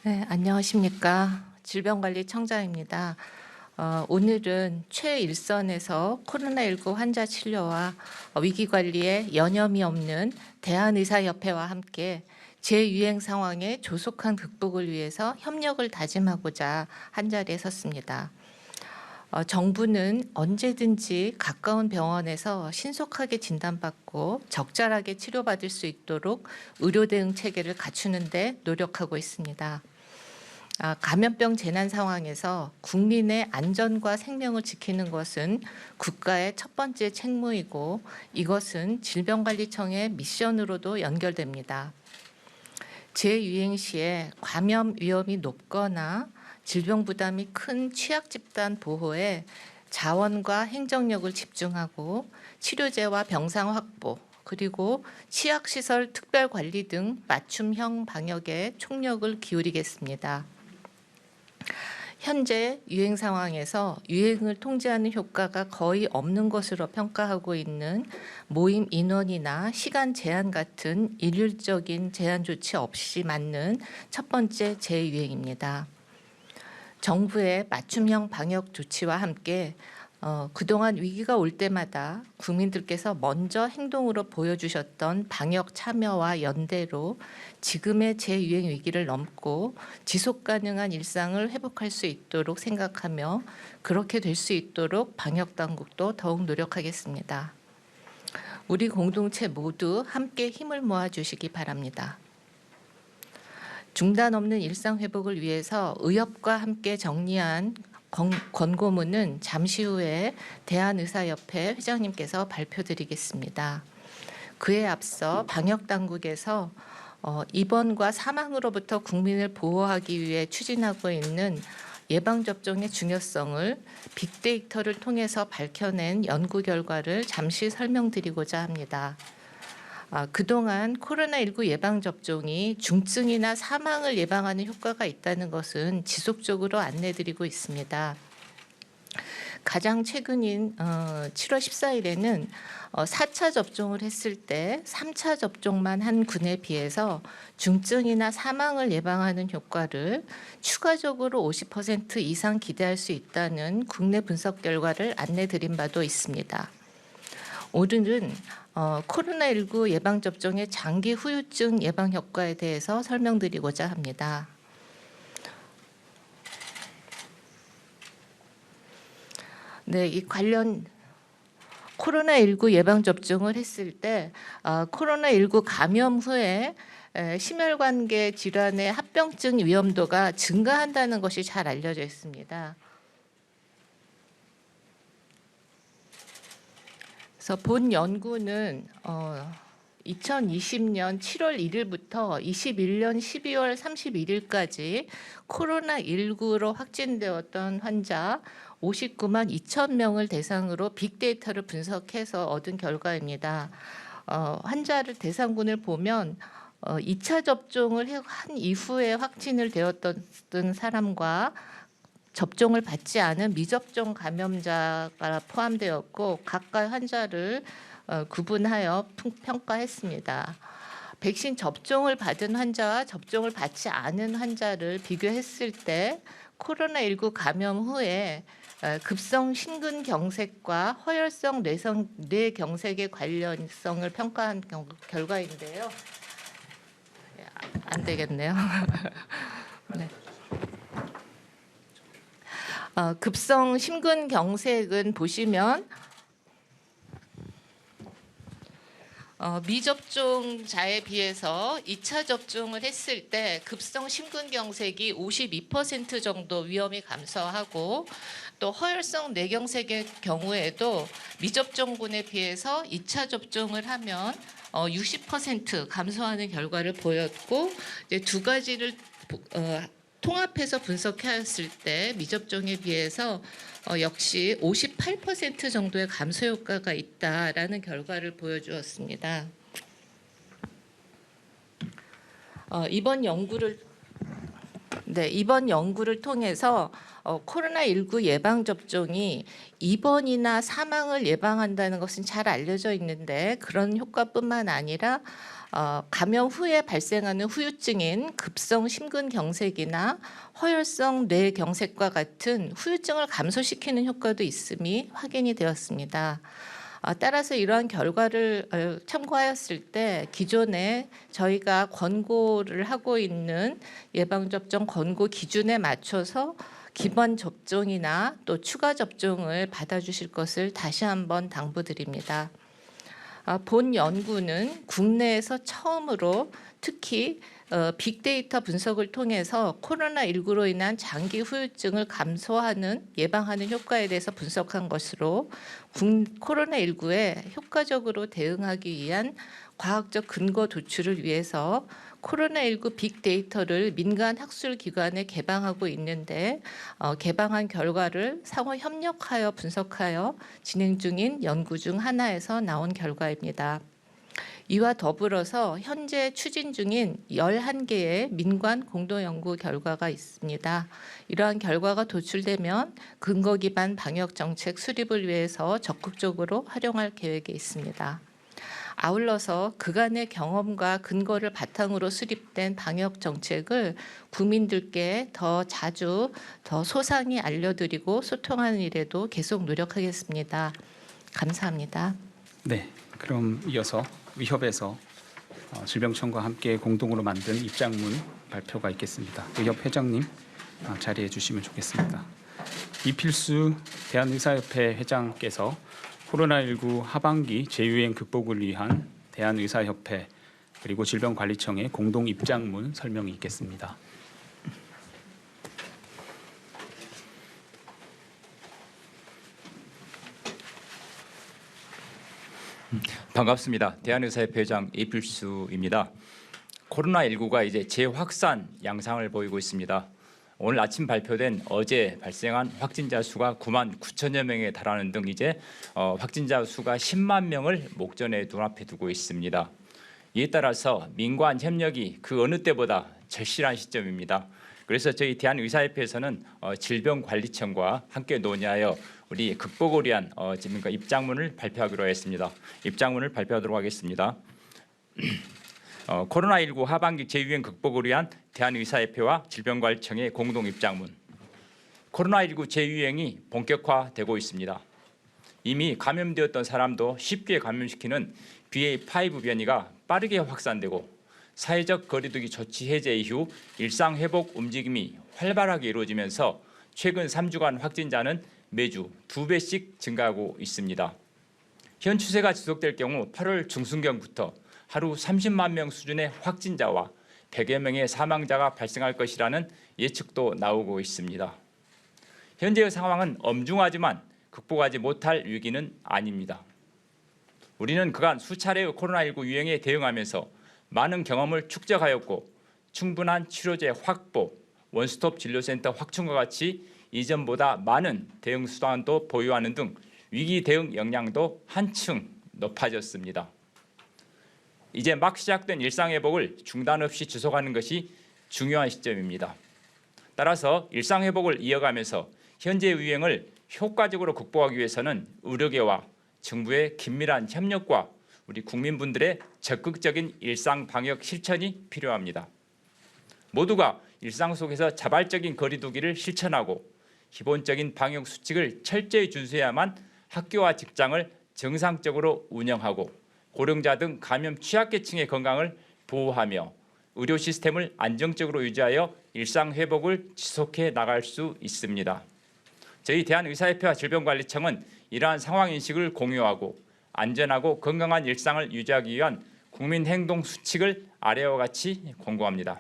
네, 안녕하십니까. 질병관리청장입니다. 오늘은 최일선에서 코로나19 환자 치료와 위기관리에 여념이 없는 대한의사협회와 함께 재유행 상황의 조속한 극복을 위해서 협력을 다짐하고자 한자리에 섰습니다. 정부는 언제든지 가까운 병원에서 신속하게 진단받고 적절하게 치료받을 수 있도록 의료 대응 체계를 갖추는 데 노력하고 있습니다. 감염병 재난 상황에서 국민의 안전과 생명을 지키는 것은 국가의 첫 번째 책무이고 이것은 질병관리청의 미션으로도 연결됩니다. 재유행 시에 감염 위험이 높거나 질병 부담이 큰 취약 집단 보호에 자원과 행정력을 집중하고 치료제와 병상 확보 그리고 취약시설 특별관리 등 맞춤형 방역에 총력을 기울이겠습니다. 현재 유행 상황에서 유행을 통제하는 효과가 거의 없는 것으로 평가하고 있는 모임 인원이나 시간 제한 같은 일률적인 제한 조치 없이 맞는 첫 번째 재유행입니다. 정부의 맞춤형 방역 조치와 함께 그동안 위기가 올 때마다 국민들께서 먼저 행동으로 보여주셨던 방역 참여와 연대로 지금의 재유행 위기를 넘고 지속 가능한 일상을 회복할 수 있도록 생각하며 그렇게 될 수 있도록 방역 당국도 더욱 노력하겠습니다. 우리 공동체 모두 함께 힘을 모아 주시기 바랍니다. 중단 없는 일상 회복을 위해서 의협과 함께 정리한 권고문은 잠시 후에 대한의사협회 회장님께서 발표드리겠습니다. 그에 앞서 방역당국에서 입원과 사망으로부터 국민을 보호하기 위해 추진하고 있는 예방접종의 중요성을 빅데이터를 통해서 밝혀낸 연구 결과를 잠시 설명드리고자 합니다. 그동안 코로나19 예방접종이 중증이나 사망을 예방하는 효과가 있다는 것은 지속적으로 안내드리고 있습니다. 가장 최근인 7월 14일에는 4차 접종을 했을 때 3차 접종만 한 군에 비해서 중증이나 사망을 예방하는 효과를 추가적으로 50% 이상 기대할 수 있다는 국내 분석 결과를 안내드린 바도 있습니다. 오늘은 코로나19 예방접종의 장기 후유증 예방 효과에 대해서 설명드리고자 합니다. 네, 이 관련 코로나19 예방접종을 했을 때 코로나19 감염 후에 심혈관계 질환의 합병증 위험도가 증가한다는 것이 잘 알려져 있습니다. 그래서 본 연구는 2020년 7월 1일부터 21년 12월 31일까지 코로나19로 확진되었던 환자 59만 2천 명을 대상으로 빅데이터를 분석해서 얻은 결과입니다. 환자를 대상군을 보면 2차 접종을 한 이후에 확진을 되었던 사람과 접종을 받지 않은 미접종 감염자가 포함되었고 각각 환자를 구분하여 평가했습니다. 백신 접종을 받은 환자와 접종을 받지 않은 환자를 비교했을 때 코로나19 감염 후에 급성 심근경색과 허혈성 뇌경색의 관련성을 평가한 결과인데요. 안 되겠네요. 네. 급성 심근경색은 보시면 미접종자에 비해서 2차 접종을 했을 때 급성 심근경색이 52% 정도 위험이 감소하고 또 허혈성 뇌경색의 경우에도 미접종군에 비해서 2차 접종을 하면 60% 감소하는 결과를 보였고 이제 두 가지를 통합해서 분석했을 때 미접종에 비해서 역시 58% 정도의 감소 효과가 있다라는 결과를 보여주었습니다. 이번 연구를 네, 이번 연구를 통해서 코로나19 예방 접종이 입원이나 사망을 예방한다는 것은 잘 알려져 있는데 그런 효과뿐만 아니라 감염 후에 발생하는 후유증인 급성 심근경색이나 허혈성 뇌경색과 같은 후유증을 감소시키는 효과도 있음이 확인이 되었습니다. 따라서 이러한 결과를 참고하였을 때 기존에 저희가 권고를 하고 있는 예방접종 권고 기준에 맞춰서 기본 접종이나 또 추가 접종을 받아주실 것을 다시 한번 당부드립니다. 본 연구는 국내에서 처음으로 특히 빅데이터 분석을 통해서 코로나19로 인한 장기 후유증을 감소하는 예방하는 효과에 대해서 분석한 것으로 코로나19에 효과적으로 대응하기 위한 과학적 근거 도출을 위해서 코로나19 빅데이터를 민간 학술 기관에 개방하고 있는데 개방한 결과를 상호 협력하여 분석하여 진행 중인 연구 중 하나에서 나온 결과입니다. 이와 더불어서 현재 추진 중인 11개의 민관 공동연구 결과가 있습니다. 이러한 결과가 도출되면 근거 기반 방역 정책 수립을 위해서 적극적으로 활용할 계획에 있습니다. 아울러서 그간의 경험과 근거를 바탕으로 수립된 방역 정책을 국민들께 더 자주 더 소상히 알려드리고 소통하는 일에도 계속 노력하겠습니다. 감사합니다. 네, 그럼 이어서 의협에서 질병청과 함께 공동으로 만든 입장문 발표가 있겠습니다. 의협 회장님 자리해 주시면 좋겠습니다. 이필수 대한의사협회 회장께서 코로나19 하반기 재유행 극복을 위한 대한의사협회 그리고 질병관리청의 공동 입장문 설명이 있겠습니다. 반갑습니다. 대한의사협회 회장 이필수입니다. 코로나19가 이제 재확산 양상을 보이고 있습니다. 오늘 아침 발표된 어제 발생한 확진자 수가 9만 9천여 명에 달하는 등 이제 확진자 수가 10만 명을 목전에 눈앞에 두고 있습니다. 이에 따라서 민관 협력이 그 어느 때보다 절실한 시점입니다. 그래서 저희 대한의사협회에서는 질병관리청과 함께 논의하여 우리 극복을 위한 입장문을 발표하기로 했습니다. 입장문을 발표하도록 하겠습니다. 코로나19 하반기 재유행 극복을 위한 대한의사협회와 질병관리청의 공동 입장문. 코로나19 재유행이 본격화되고 있습니다. 이미 감염되었던 사람도 쉽게 감염시키는 BA.5 변이가 빠르게 확산되고 사회적 거리두기 조치 해제 이후 일상 회복 움직임이 활발하게 이루어지면서 최근 3주간 확진자는 매주 2배씩 증가하고 있습니다. 현 추세가 지속될 경우 8월 중순경부터 하루 30만 명 수준의 확진자와 100여 명의 사망자가 발생할 것이라는 예측도 나오고 있습니다. 현재의 상황은 엄중하지만 극복하지 못할 위기는 아닙니다. 우리는 그간 수차례의 코로나19 유행에 대응하면서 많은 경험을 축적하였고 충분한 치료제 확보, 원스톱 진료센터 확충과 같이 이전보다 많은 대응 수단도 보유하는 등 위기 대응 역량도 한층 높아졌습니다. 이제 막 시작된 일상 회복을 중단 없이 지속하는 것이 중요한 시점입니다. 따라서 일상 회복을 이어가면서 현재 유행을 효과적으로 극복하기 위해서는 의료계와 정부의 긴밀한 협력과 우리 국민분들의 적극적인 일상 방역 실천이 필요합니다. 모두가 일상 속에서 자발적인 거리두기를 실천하고 기본적인 방역 수칙을 철저히 준수해야만 학교와 직장을 정상적으로 운영하고 고령자 등 감염 취약계층의 건강을 보호하며 의료 시스템을 안정적으로 유지하여 일상 회복을 지속해 나갈 수 있습니다. 저희 대한의사협회와 질병관리청은 이러한 상황 인식을 공유하고 안전하고 건강한 일상을 유지하기 위한 국민 행동 수칙을 아래와 같이 권고합니다.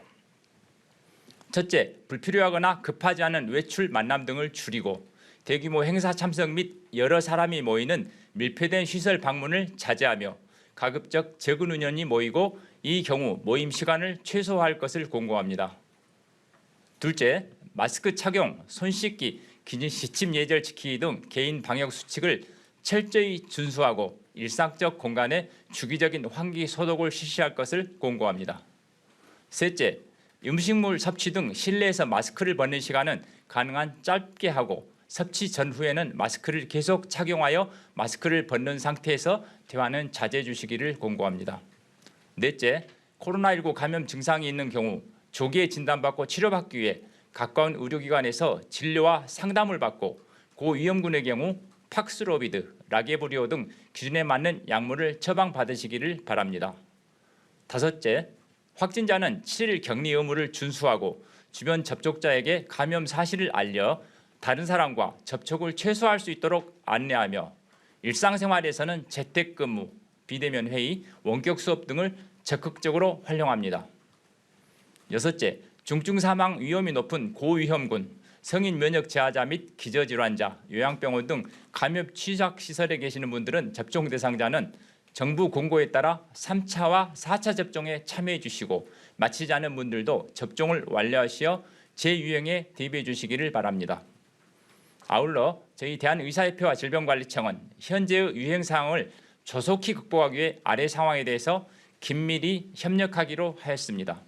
첫째, 불필요하거나 급하지 않은 외출 만남 등을 줄이고 대규모 행사 참석 및 여러 사람이 모이는 밀폐된 시설 방문을 자제하며 가급적 적은 인원이 모이고 이 경우 모임 시간을 최소화할 것을 권고합니다. 둘째, 마스크 착용, 손 씻기, 기침 예절 지키기 등 개인 방역 수칙을 철저히 준수하고 일상적 공간에 주기적인 환기 소독을 실시할 것을 권고합니다. 셋째, 음식물 섭취 등 실내에서 마스크를 벗는 시간은 가능한 짧게 하고 섭취 전후에는 마스크를 계속 착용하여 마스크를 벗는 상태에서 대화는 자제해 주시기를 권고합니다. 넷째, 코로나19 감염 증상이 있는 경우 조기에 진단받고 치료받기 위해 가까운 의료기관에서 진료와 상담을 받고 고위험군의 경우 팍스로비드, 라게브리오 등 기준에 맞는 약물을 처방받으시기를 바랍니다. 다섯째, 확진자는 7일 격리 의무를 준수하고 주변 접촉자에게 감염 사실을 알려 다른 사람과 접촉을 최소화할 수 있도록 안내하며 일상생활에서는 재택근무, 비대면 회의, 원격 수업 등을 적극적으로 활용합니다. 여섯째, 중증 사망 위험이 높은 고위험군, 성인 면역 저하자 및 기저질환자, 요양병원 등 감염 취약 시설에 계시는 분들은 접종 대상자는 정부 공고에 따라 3차와 4차 접종에 참여해 주시고 마치지 않은 분들도 접종을 완료하시어 재유행에 대비해 주시기를 바랍니다. 아울러 저희 대한의사협회와 질병관리청은 현재의 유행 상황을 조속히 극복하기 위해 아래 상황에 대해서 긴밀히 협력하기로 하였습니다.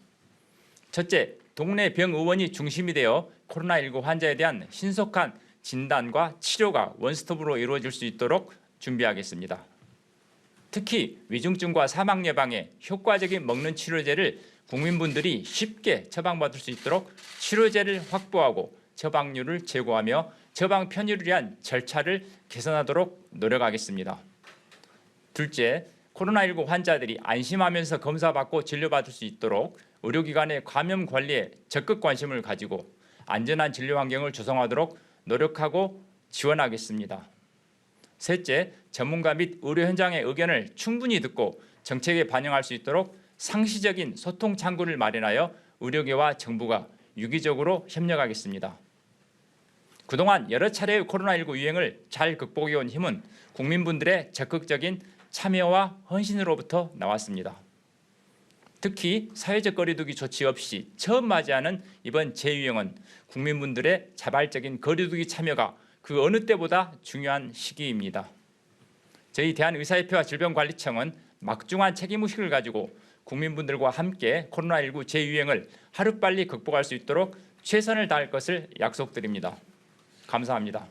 첫째, 동네 병의원이 중심이 되어 코로나19 환자에 대한 신속한 진단과 치료가 원스톱으로 이루어질 수 있도록 준비하겠습니다. 특히 위중증과 사망 예방에 효과적인 먹는 치료제를 국민분들이 쉽게 처방받을 수 있도록 치료제를 확보하고 처방률을 제고하며 처방 편의를 위한 절차를 개선하도록 노력하겠습니다. 둘째, 코로나19 환자들이 안심하면서 검사받고 진료받을 수 있도록 의료기관의 감염 관리에 적극 관심을 가지고 안전한 진료 환경을 조성하도록 노력하고 지원하겠습니다. 셋째, 전문가 및 의료 현장의 의견을 충분히 듣고 정책에 반영할 수 있도록 상시적인 소통 창구를 마련하여 의료계와 정부가 유기적으로 협력하겠습니다. 그동안 여러 차례의 코로나19 유행을 잘 극복해 온 힘은 국민분들의 적극적인 참여와 헌신으로부터 나왔습니다. 특히 사회적 거리두기 조치 없이 처음 맞이하는 이번 재유행은 국민분들의 자발적인 거리두기 참여가 그 어느 때보다 중요한 시기입니다. 저희 대한의사협회와 질병관리청은 막중한 책임의식을 가지고 국민분들과 함께 코로나19 재유행을 하루빨리 극복할 수 있도록 최선을 다할 것을 약속드립니다. 감사합니다.